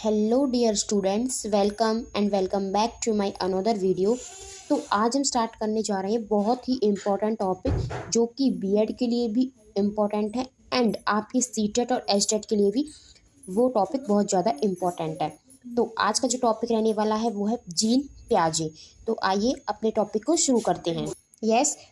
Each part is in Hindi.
Hello dear students, welcome back to my another video. तो आज हम स्टार्ट करने जा रहे हैं बहुत ही इम्पोर्टेंट टॉपिक जो कि बीएड के लिए भी इम्पोर्टेंट है एंड आपकी सीटेट और एसटेट के लिए भी वो टॉपिक बहुत ज़्यादा इम्पोर्टेंट है। तो आज का जो टॉपिक रहने वाला है वो है जीन पियाजे। तो आइए अपने टॉपिक को शुरू करते हैं।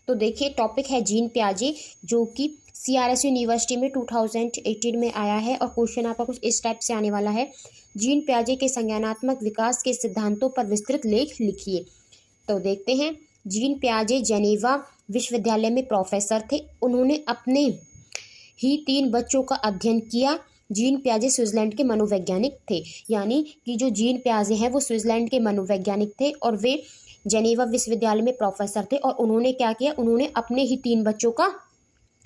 तो देखिए टॉपिक है जीन पियाजे जो कि CRS यूनिवर्सिटी में 2018 में आया है और क्वेश्चन आपका कुछ इस टाइप से आने वाला है। जीन पियाजे के संज्ञानात्मक विकास के सिद्धांतों पर विस्तृत लेख लिखिए। तो देखते हैं। जीन पियाजे जेनेवा विश्वविद्यालय में प्रोफेसर थे। उन्होंने अपने ही 3 बच्चों का अध्ययन किया। जीन पियाजे स्विट्जरलैंड के मनोवैज्ञानिक थे, यानी कि जो जीन पियाजे हैं वो स्विट्जरलैंड के मनोवैज्ञानिक थे और वे जेनेवा विश्वविद्यालय में प्रोफेसर थे। और उन्होंने क्या किया, उन्होंने अपने ही 3 बच्चों का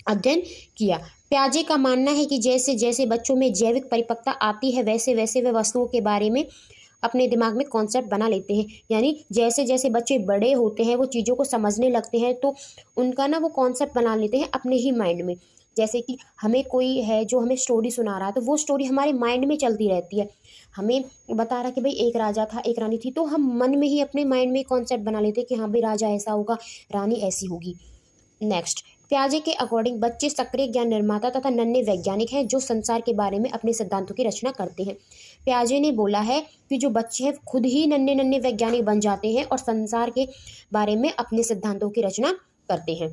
अध्ययन किया। पियाजे का मानना है कि जैसे जैसे बच्चों में जैविक परिपक्वता आती है वैसे वैसे वे वस्तुओं के बारे में अपने दिमाग में कॉन्सेप्ट बना लेते हैं। यानी जैसे जैसे बच्चे बड़े होते हैं वो चीज़ों को समझने लगते हैं तो उनका ना वो कॉन्सेप्ट बना लेते हैं अपने ही माइंड में। जैसे कि हमें कोई है जो हमें स्टोरी सुना रहा है तो वो स्टोरी हमारे माइंड में चलती रहती है। हमें बता रहा कि भाई एक राजा था एक रानी थी, तो हम मन में ही अपने माइंड में कॉन्सेप्ट बना लेते हैं कि हाँ भाई राजा ऐसा होगा, रानी ऐसी होगी। नेक्स्ट, पियाजे के अकॉर्डिंग बच्चे सक्रिय ज्ञान निर्माता तथा नन्हे वैज्ञानिक हैं जो संसार के बारे में अपने सिद्धांतों की रचना करते हैं। पियाजे ने बोला है कि जो बच्चे हैं खुद ही नन्हे नन्हे वैज्ञानिक बन जाते हैं और संसार के बारे में अपने सिद्धांतों की रचना करते हैं।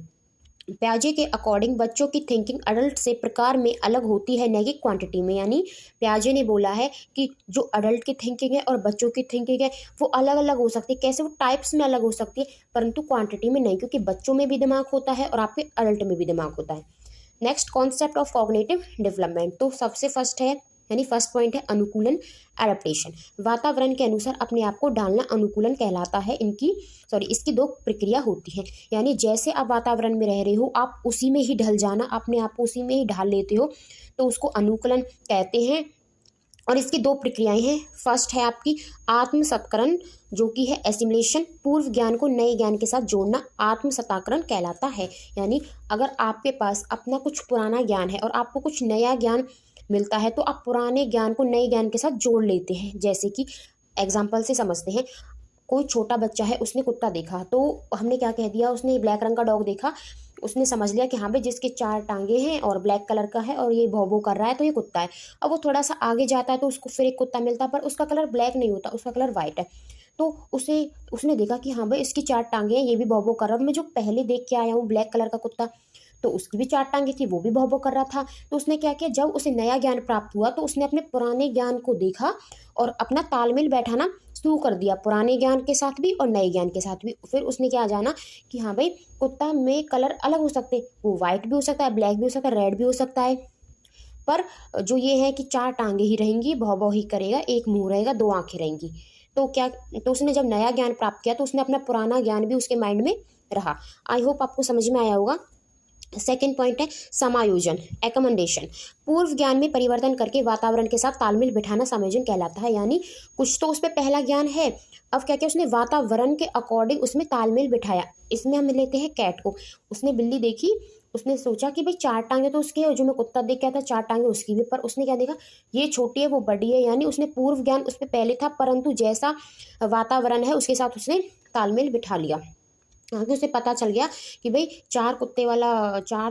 पियाजे के अकॉर्डिंग बच्चों की थिंकिंग अडल्ट से प्रकार में अलग होती है, न कि क्वांटिटी में। यानी पियाजे ने बोला है कि जो अडल्ट की थिंकिंग है और बच्चों की थिंकिंग है वो अलग अलग हो सकती है। कैसे? वो टाइप्स में अलग हो सकती है परंतु क्वांटिटी में नहीं, क्योंकि बच्चों में भी दिमाग होता है और आपके अडल्ट में भी दिमाग होता है। Next, concept of cognitive development. तो सबसे फर्स्ट है, यानी फर्स्ट पॉइंट है अनुकूलन, एडेप्टेशन। वातावरण के अनुसार अपने आप को ढालना अनुकूलन कहलाता है। इसकी 2 प्रक्रिया होती है। यानी जैसे आप वातावरण में रह रहे हो आप उसी में ही ढल जाना, अपने आप को उसी में ही ढाल लेते हो, तो उसको अनुकूलन कहते हैं। और इसकी 2 प्रक्रियाएं हैं। फर्स्ट है आपकी आत्मसत्करण जो कि है एसिमिलेशन, पूर्व ज्ञान को नए ज्ञान के साथ जोड़ना आत्मसत्ताकरण कहलाता है। यानी अगर आपके पास अपना कुछ पुराना ज्ञान है और आपको कुछ नया ज्ञान मिलता है तो आप पुराने ज्ञान को नए ज्ञान के साथ जोड़ लेते हैं। जैसे कि एग्जाम्पल से समझते हैं, कोई छोटा बच्चा है उसने कुत्ता देखा तो हमने क्या कह दिया, उसने ब्लैक रंग का डॉग देखा, उसने समझ लिया कि हाँ भाई जिसके 4 टांगे हैं और ब्लैक कलर का है और ये भौ भौ कर रहा है तो ये कुत्ता है। अब वो थोड़ा सा आगे जाता है तो उसको फिर एक कुत्ता मिलता है पर उसका कलर ब्लैक नहीं होता, उसका कलर वाइट है। तो उसने देखा कि हाँ भाई इसकी 4 टांगे हैं, ये भी भौ भौ कर रहा है और मैं जो पहले देख के आया हूँ ब्लैक कलर का कुत्ता, तो उसकी भी 4 टांगे थी, वो भी भौ भौ कर रहा था। तो उसने क्या किया, जब उसे नया ज्ञान प्राप्त हुआ तो उसने अपने पुराने ज्ञान को देखा और अपना तालमेल बैठाना शुरू कर दिया, पुराने ज्ञान के साथ भी और नए ज्ञान के साथ भी। फिर उसने क्या जाना कि हाँ भाई कुत्ता में कलर अलग हो सकते, वो वाइट भी हो सकता है, ब्लैक भी हो सकता है, रेड भी हो सकता है, पर जो ये है कि 4 टांगे ही रहेंगी, भौ भौ ही करेगा, एक मुंह रहेगा, 2 आंखें रहेंगी। तो उसने जब नया ज्ञान प्राप्त किया तो उसने अपना पुराना ज्ञान भी उसके माइंड में रहा। आई होप आपको समझ में आया होगा। सेकेंड पॉइंट है समायोजन, एकमेंडेशन। पूर्व ज्ञान में परिवर्तन करके वातावरण के साथ तालमेल बिठाना समायोजन कहलाता है। यानी कुछ तो उस पर पहला ज्ञान है, अब क्या किया उसने वातावरण के अकॉर्डिंग उसमें तालमेल बिठाया। इसमें हम लेते हैं कैट को। उसने बिल्ली देखी, उसने सोचा कि भाई 4 टांगे तो उसके है, जो मैं कुत्ता देख के आया था 4 टांगे उसकी भी, पर उसने क्या देखा ये छोटी है वो बड़ी है। यानी उसने पूर्व ज्ञान उस पर पहले था परंतु जैसा वातावरण है उसके साथ उसने तालमेल बिठा लिया। आगे उसे पता चल गया कि भाई 4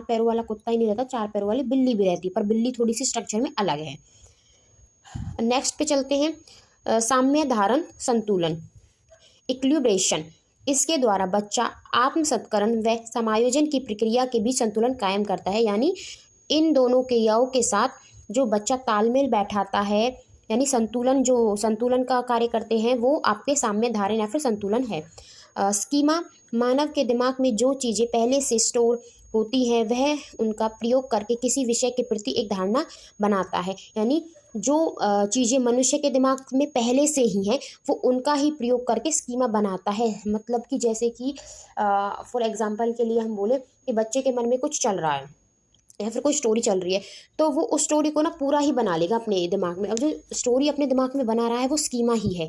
पैरों वाला कुत्ता ही नहीं रहता, 4 पैरों वाली बिल्ली भी रहती है, पर बिल्ली थोड़ी सी स्ट्रक्चर में अलग है। नेक्स्ट पे चलते हैं, साम्य धारण संतुलन, इक्विलिब्रेशन। इसके द्वारा बच्चा आत्मसत्करण व समायोजन की प्रक्रिया के बीच संतुलन कायम करता है। यानी इन दोनों क्रियाओं के साथ जो बच्चा तालमेल बैठाता है, यानी जो संतुलन का कार्य करते हैं वो आपके साम्य धारण या फिर संतुलन है। स्कीमा, मानव के दिमाग में जो चीज़ें पहले से स्टोर होती हैं वह उनका प्रयोग करके किसी विषय के प्रति एक धारणा बनाता है। यानी जो चीज़ें मनुष्य के दिमाग में पहले से ही हैं वो उनका ही प्रयोग करके स्कीमा बनाता है। मतलब कि जैसे कि फॉर एग्जांपल के लिए हम बोले कि बच्चे के मन में कुछ चल रहा है या फिर कोई स्टोरी चल रही है तो वो उस स्टोरी को ना पूरा ही बना लेगा अपने दिमाग में। अब जो स्टोरी अपने दिमाग में बना रहा है वो स्कीमा ही है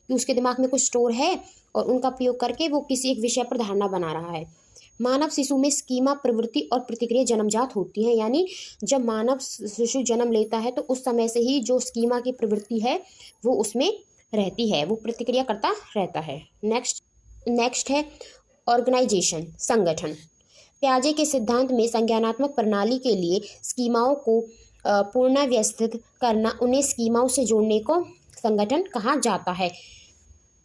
कि उसके दिमाग में कुछ स्टोर है और उनका प्रयोग करके वो किसी एक विषय पर धारणा बना रहा है। मानव शिशु में स्कीमा प्रवृत्ति और प्रतिक्रिया जन्मजात होती है, यानी जब मानव शिशु जन्म लेता है तो उस समय से ही जो स्कीमा की प्रवृत्ति है वो उसमें रहती है, वो प्रतिक्रिया करता रहता है। नेक्स्ट है ऑर्गेनाइजेशन, संगठन। प्याजे के सिद्धांत में संज्ञानात्मक प्रणाली के लिए स्कीमाओं को पुनर्व्यवस्थित करना, उन्हें स्कीमाओं से जोड़ने को संगठन कहा जाता है।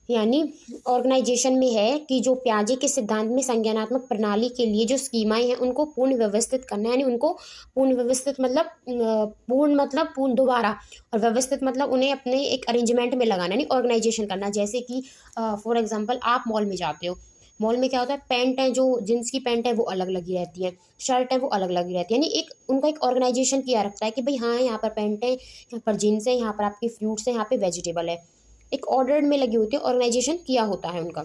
यानी ऑर्गेनाइजेशन में है कि जो प्याजे के सिद्धांत में संज्ञानात्मक प्रणाली के लिए जो स्कीमाएं हैं उनको पूर्ण व्यवस्थित करना, यानी उनको पूर्ण व्यवस्थित मतलब पूर्ण दोबारा, और व्यवस्थित मतलब उन्हें अपने एक अरेंजमेंट में लगाना, यानी ऑर्गेनाइजेशन करना। जैसे कि फॉर एग्जांपल आप मॉल में जाते हो, मॉल में क्या होता है, पैंट है, जो जींस की पैंट है वो अलग लगी रहती है, शर्ट है वो अलग लगी रहती है, यानी एक उनका एक ऑर्गेनाइजेशन किया रखता है कि भाई हाँ यहाँ पर पैंट है, यहाँ पर जीन्स है, यहाँ पर आपके फ्रूट्स है, यहाँ पे वेजिटेबल है, एक ऑर्डर में लगी होती है, ऑर्गेनाइजेशन किया होता है उनका।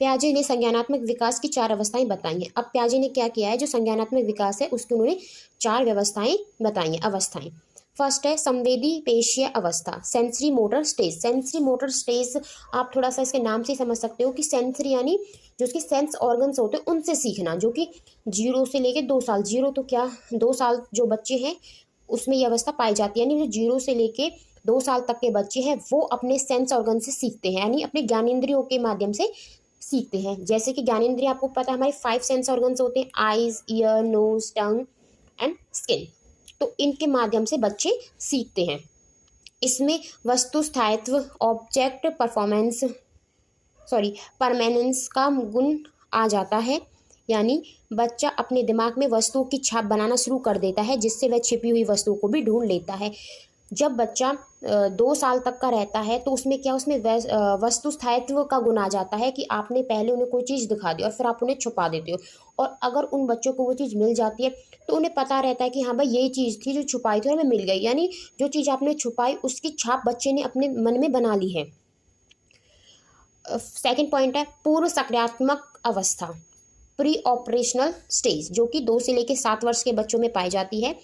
प्याजे ने संज्ञानात्मक विकास की 4 अवस्थाएं बताई हैं। अब प्याजे ने क्या किया है, जो संज्ञानात्मक विकास है उसकी उन्होंने 4 व्यवस्थाएं बताई हैं, अवस्थाएं। फर्स्ट है संवेदी पेशीय अवस्था, sensory motor stage. Sensory motor stage आप थोड़ा सा इसके नाम से समझ सकते हो कि सेंसरी यानी जो उसके सेंस ऑर्गन्स होते हैं उनसे सीखना, जो कि 0 से लेके 2 साल, 0 तो क्या 2 साल जो बच्चे हैं उसमें ये अवस्था पाई जाती है, यानी जो 0 से लेके 2 साल तक के बच्चे हैं वो अपने सेंस ऑर्गन से सीखते हैं, यानी अपने ज्ञानेंद्रियों के माध्यम से सीखते हैं। जैसे कि ज्ञानेंद्रिय आपको पता है हमारे 5 सेंस ऑर्गन्स होते हैं, eyes, ear, nose, tongue and skin, तो इनके माध्यम से बच्चे सीखते हैं। इसमें वस्तु स्थायित्व, ऑब्जेक्ट परमानेंस का गुण आ जाता है, यानी बच्चा अपने दिमाग में वस्तुओं की छाप बनाना शुरू कर देता है, जिससे वह छिपी हुई वस्तुओं को भी ढूंढ लेता है। जब बच्चा 2 साल तक का रहता है तो उसमें वस्तु स्थायित्व का गुण आ जाता है कि आपने पहले उन्हें कोई चीज़ दिखा दी और फिर आप उन्हें छुपा देते हो, और अगर उन बच्चों को वो चीज़ मिल जाती है तो उन्हें पता रहता है कि हाँ भाई यही चीज़ थी जो छुपाई थी और हमें मिल गई, यानी जो चीज़ आपने छुपाई उसकी छाप बच्चे ने अपने मन में बना ली है। सेकंड पॉइंट है पूर्व सक्रियात्मक अवस्था, प्री ऑपरेशनल स्टेज, जो कि 2 से लेकर 7 वर्ष के बच्चों में पाई जाती है।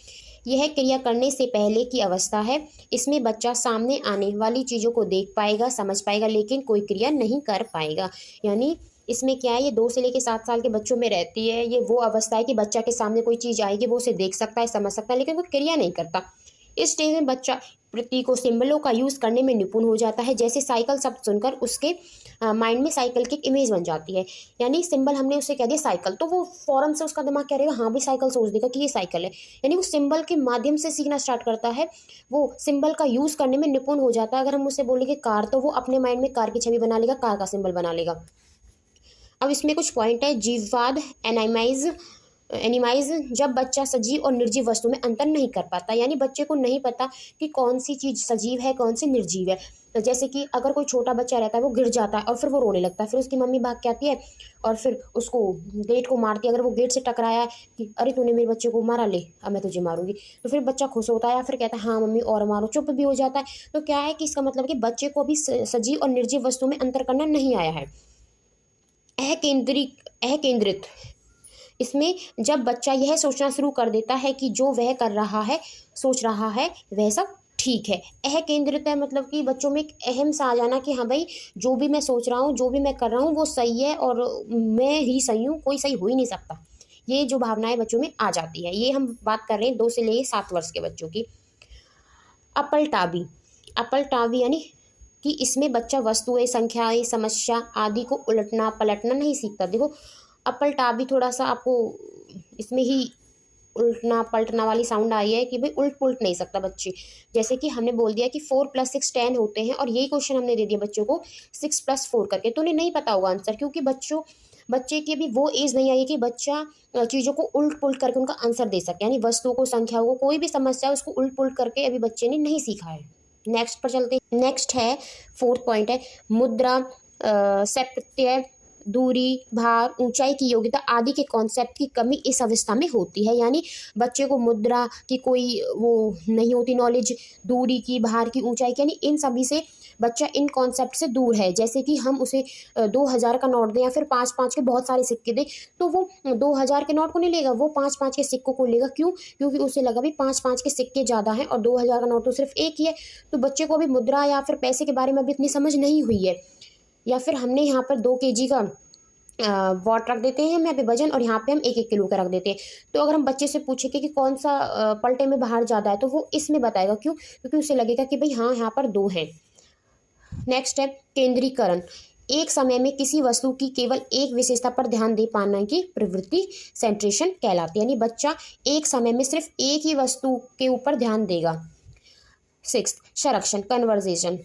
यह क्रिया करने से पहले की अवस्था है। इसमें बच्चा सामने आने वाली चीज़ों को देख पाएगा, समझ पाएगा, लेकिन कोई क्रिया नहीं कर पाएगा। यानी इसमें क्या है, ये 2 से लेकर 7 साल के बच्चों में रहती है। ये वो अवस्था है कि बच्चा के सामने कोई चीज़ आएगी, वो उसे देख सकता है, समझ सकता है, लेकिन वो क्रिया नहीं करता। इस स्टेज में बच्चा प्रतीकों, सिंबलों का यूज़ करने में निपुण हो जाता है। जैसे साइकिल शब्द सुनकर उसके माइंड में साइकिल की एक इमेज बन जाती है, यानी सिंबल हमने उसे कह दिया साइकिल, तो वो फौरन से उसका दिमाग क्या रहेगा, हाँ भी साइकिल सोच देगा कि ये साइकिल है, यानी वो सिंबल के माध्यम से सीखना स्टार्ट करता है, वो सिंबल का यूज़ करने में निपुण हो जाता है। अगर हम उसे बोलेंगे कार, तो वो अपने माइंड में कार की छवि बना लेगा, कार का सिंबल बना लेगा। अब इसमें कुछ पॉइंट है, जीववाद, एनिमाइज, जब बच्चा सजीव और निर्जीव वस्तु में अंतर नहीं कर पाता, यानी बच्चे को नहीं पता कि कौन सी चीज़ सजीव है कौन सी निर्जीव है। तो जैसे कि अगर कोई छोटा बच्चा रहता है, वो गिर जाता है और फिर वो रोने लगता है, फिर उसकी मम्मी भाग के आती है और फिर उसको गेट को मारती है। अगर वो गेट से टकराया है कि अरे तूने मेरे बच्चे को मारा, ले अब मैं तुझे मारूंगी, तो फिर बच्चा खुश होता है या फिर कहता है हाँ मम्मी और मारो, चुप भी हो जाता है। तो क्या है कि इसका मतलब कि बच्चे को अभी सजीव और निर्जीव वस्तु में अंतर करना नहीं आया है। अकेंद्रित, इसमें जब बच्चा यह सोचना शुरू कर देता है कि जो वह कर रहा है, सोच रहा है, वह सब ठीक है। केंद्रित है मतलब कि बच्चों में एक अहम सा आ जाना कि हाँ भाई जो भी मैं सोच रहा हूँ, जो भी मैं कर रहा हूँ वो सही है और मैं ही सही हूँ, कोई सही हो ही नहीं सकता। ये जो भावनाएं बच्चों में आ जाती है, ये हम बात कर रहे हैं 2 से लेकर 7 वर्ष के बच्चों की। अपलटावी यानी कि इसमें बच्चा वस्तुएं, संख्याएं, समस्या आदि को उलटना पलटना नहीं सीखता। देखो अपलटावी थोड़ा सा आपको इसमें ही उल्टना पलटना वाली साउंड आई है कि भाई उल्ट पुलट नहीं सकता बच्चे। जैसे कि हमने बोल दिया कि 4 + 6 10 होते हैं, और यही क्वेश्चन हमने दे दिया बच्चों को 6 + 4 करके, तो उन्हें नहीं पता होगा आंसर, क्योंकि बच्चे की अभी वो एज नहीं आई है कि बच्चा चीज़ों को उल्ट पुलट करके उनका आंसर दे सके, यानी वस्तुओं को, संख्याओं को, कोई भी समस्या है उसको उल्ट पुलट करके अभी बच्चे ने नहीं सीखा है। नेक्स्ट पर चलते हैं। नेक्स्ट है 4th पॉइंट है मुद्रा, सप्रत्यय, दूरी, भार, ऊंचाई की योग्यता आदि के कॉन्सेप्ट की कमी इस अवस्था में होती है। यानी बच्चे को मुद्रा की कोई वो नहीं होती नॉलेज, दूरी की, भार की, ऊंचाई की, यानी इन सभी से बच्चा इन कॉन्सेप्ट से दूर है। जैसे कि हम उसे 2000 का नोट दें या फिर 5-5 के बहुत सारे सिक्के दें, तो वो 2000 के नोट को नहीं लेगा, वो 5-5 के सिक्कों को लेगा। क्यों? क्योंकि उसे लगा भी 5-5 के सिक्के ज़्यादा हैं और 2000 का नोट तो सिर्फ एक ही है। तो बच्चे को अभी मुद्रा या फिर पैसे के बारे में अभी इतनी समझ नहीं हुई है। या फिर हमने यहाँ पर 2 kg का वॉट रख देते हैं हम यहाँ पे वजन, और यहाँ पे हम 1-1 किलो का रख देते हैं। तो अगर हम बच्चे से पूछेंगे कि कौन सा पलटे में बाहर ज़्यादा है, तो वो इसमें बताएगा। क्यों? क्योंकि उसे लगेगा कि भाई हाँ, यहाँ पर 2 हैं। नेक्स्ट है केंद्रीकरण। एक समय में किसी वस्तु की केवल एक विशेषता पर ध्यान दे पाने की प्रवृत्ति सेंट्रेशन कहलाती है, यानी बच्चा एक समय में सिर्फ एक ही वस्तु के ऊपर ध्यान देगा। 6th संरक्षण कन्वर्जेशन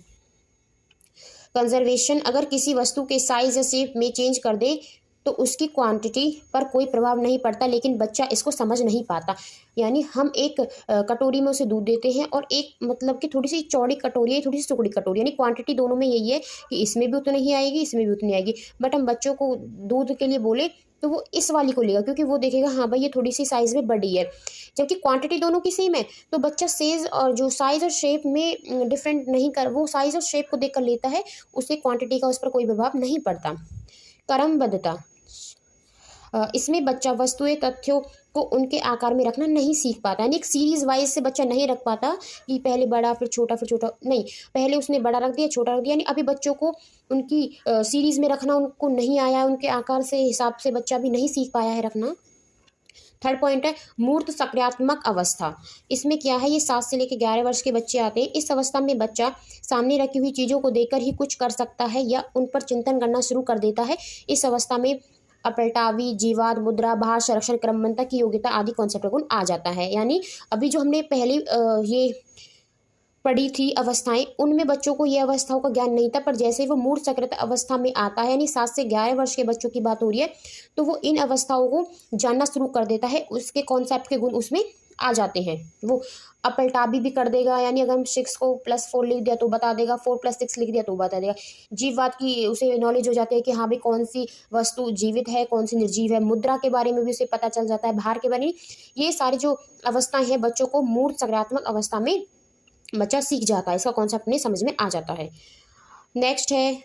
कंजर्वेशन। अगर किसी वस्तु के साइज या शेप में चेंज कर दे तो उसकी क्वांटिटी पर कोई प्रभाव नहीं पड़ता, लेकिन बच्चा इसको समझ नहीं पाता। यानी हम एक कटोरी में उसे दूध देते हैं, और एक मतलब कि थोड़ी सी चौड़ी कटोरी है, थोड़ी सी चौड़ी कटोरी, यानी क्वांटिटी दोनों में यही है कि इसमें भी उतनी ही आएगी, इसमें भी उतनी आएगी। बट हम बच्चों को दूध के लिए बोले तो वो इस वाली को लेगा, क्योंकि वो देखेगा हाँ भाई ये थोड़ी सी साइज़ में बड़ी है, जबकि क्वांटिटी दोनों की सेम है। तो बच्चा सेज और जो साइज़ और शेप में डिफरेंट नहीं कर, वो साइज़ और शेप को देख कर लेता है, उससे क्वांटिटी का उस पर कोई प्रभाव नहीं पड़ता। क्रमबद्धता। इसमें बच्चा वस्तुएं तथ्यों को उनके आकार में रखना नहीं सीख पाता, यानी एक सीरीज वाइज से बच्चा नहीं रख पाता कि पहले बड़ा फिर छोटा नहीं, पहले उसने बड़ा रख दिया छोटा रख दिया, यानी अभी बच्चों को उनकी सीरीज में रखना उनको नहीं आया, उनके आकार से हिसाब से बच्चा भी नहीं सीख पाया है रखना। थर्ड पॉइंट है मूर्त सक्रियात्मक अवस्था। इसमें क्या है, ये 7 से लेकर 11 वर्ष के बच्चे आते हैं। इस अवस्था में बच्चा सामने रखी हुई चीज़ों को देखकर ही कुछ कर सकता है या उन पर चिंतन करना शुरू कर देता है। इस अवस्था में अपलटावी, जीवाद, मुद्रा, भार, संरक्षण, क्रमबद्धता की योग्यता आदि कॉन्सेप्ट गुण आ जाता है। यानी अभी जो हमने पहले ये पड़ी थी अवस्थाएं, उनमें बच्चों को ये अवस्थाओं का ज्ञान नहीं था, पर जैसे वो मूर्त सक्रिय अवस्था में आता है, यानी 7 से 11 वर्ष के बच्चों की बात हो रही है, तो वो इन अवस्थाओं को जानना शुरू कर देता है, उसके कॉन्सेप्ट के गुण उसमें आ जाते हैं। वो अपलटावी भी कर देगा, यानी अगर हम 6 को +4 लिख दिया तो बता देगा, 4 + 6 लिख दिया तो बता देगा। जीववाद की उसे नॉलेज हो जाती है कि हाँ भाई कौन सी वस्तु जीवित है, कौन सी निर्जीव है। मुद्रा के बारे में भी उसे पता चल जाता है, भार के बारे में। ये सारी जो अवस्थाएं हैं बच्चों को मूर्त सक्रियात्मक अवस्था में बच्चा सीख जाता है, इसका कॉन्सेप्ट नहीं समझ में आ जाता है। नेक्स्ट है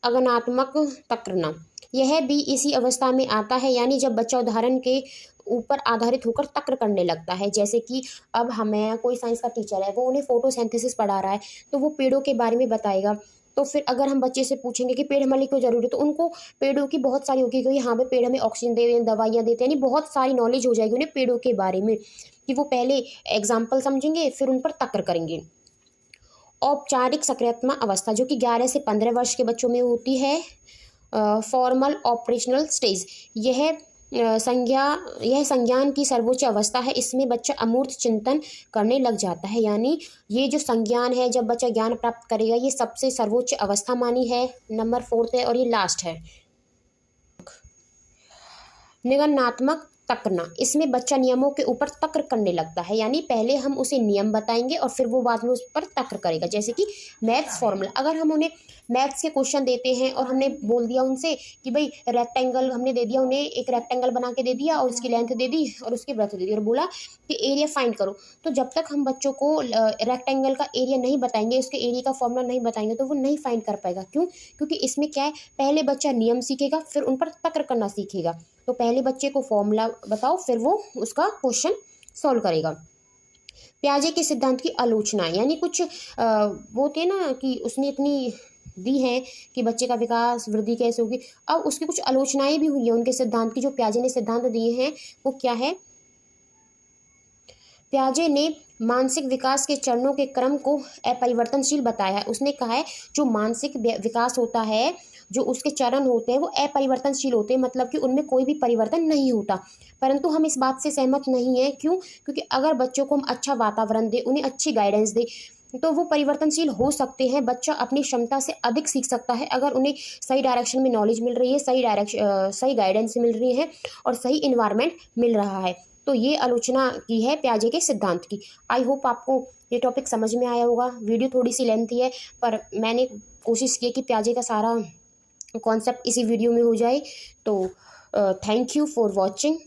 अगनात्मक तक्रना। यह भी इसी अवस्था में आता है, यानी जब बच्चा उदाहरण के ऊपर आधारित होकर तक्र करने लगता है। जैसे कि अब हमें कोई साइंस का टीचर है, वो उन्हें फोटोसिंथेसिस पढ़ा रहा है, तो वो पेड़ों के बारे में बताएगा। तो फिर अगर हम बच्चे से पूछेंगे कि पेड़ हमारे लिए क्यों जरूरी है, तो उनको पेड़ों की बहुत सारी होगी, क्योंकि हाँ भाई पेड़ हमें ऑक्सीजन दे रहे हैं, दवाइयाँ देते हैं, यानी बहुत सारी नॉलेज हो जाएगी उन्हें पेड़ों के बारे में, कि वो पहले एग्जाम्पल समझेंगे फिर उन पर तक्र करेंगे। औपचारिक सक्रियात्मक अवस्था जो कि 11 से 15 वर्ष के बच्चों में होती है। Formal operational stage. यह संज्ञान की सर्वोच्च अवस्था है। इसमें बच्चा अमूर्त चिंतन करने लग जाता है, यानी ये जो संज्ञान है, जब बच्चा ज्ञान प्राप्त करेगा, ये सबसे सर्वोच्च अवस्था मानी है। नंबर 4 है और ये लास्ट है। निगमनात्मक तकना। इसमें बच्चा नियमों के ऊपर तक्र करने लगता है, यानी पहले हम उसे नियम बताएंगे और फिर वो बाद में उस पर तक्र करेगा। जैसे कि मैथ्स फॉर्मूला, अगर हम उन्हें मैथ्स के क्वेश्चन देते हैं और हमने बोल दिया उनसे कि भाई रेक्टेंगल, हमने दे दिया उन्हें, एक रेक्टेंगल बना के दे दिया और उसकी लेंथ दे दी और उसकी ब्रेथ दे दी और बोला कि एरिया फाइंड करो, तो जब तक हम बच्चों को रेक्टेंगल का एरिया नहीं बताएंगे, उसके एरिया का फॉर्मूला नहीं बताएंगे, तो वो नहीं फाइंड कर पाएगा। क्यों? क्योंकि इसमें क्या है, पहले बच्चा नियम सीखेगा फिर उन पर तक्र करना सीखेगा। तो पहले बच्चे को फॉर्मूला बताओ फिर वो उसका क्वेश्चन सॉल्व करेगा। प्याजे के सिद्धांत की आलोचना, यानी कुछ वो होते ना कि उसने इतनी दी है कि बच्चे का विकास वृद्धि कैसे होगी, अब उसकी कुछ आलोचनाएं भी हुई हैं उनके सिद्धांत की। जो प्याजे ने सिद्धांत दिए हैं वो क्या है, प्याजे ने मानसिक विकास के चरणों के क्रम को अपरिवर्तनशील बताया है। उसने कहा है जो मानसिक विकास होता है, जो उसके चरण होते हैं वो अपरिवर्तनशील होते हैं, मतलब कि उनमें कोई भी परिवर्तन नहीं होता। परंतु हम इस बात से सहमत नहीं है। क्यों? क्योंकि अगर बच्चों को हम अच्छा वातावरण दें, उन्हें अच्छी गाइडेंस दें, तो वो परिवर्तनशील हो सकते हैं। बच्चा अपनी क्षमता से अधिक सीख सकता है अगर उन्हें सही डायरेक्शन में नॉलेज मिल रही है, सही गाइडेंस मिल रही है और सही इन्वायरमेंट मिल रहा है। तो ये आलोचना की है प्याजे के सिद्धांत की। आई होप आपको ये टॉपिक समझ में आया होगा। वीडियो थोड़ी सी लेंथी है, पर मैंने कोशिश की कि प्याजे का सारा कॉन्सेप्ट इसी वीडियो में हो जाए। तो थैंक यू फॉर वॉचिंग।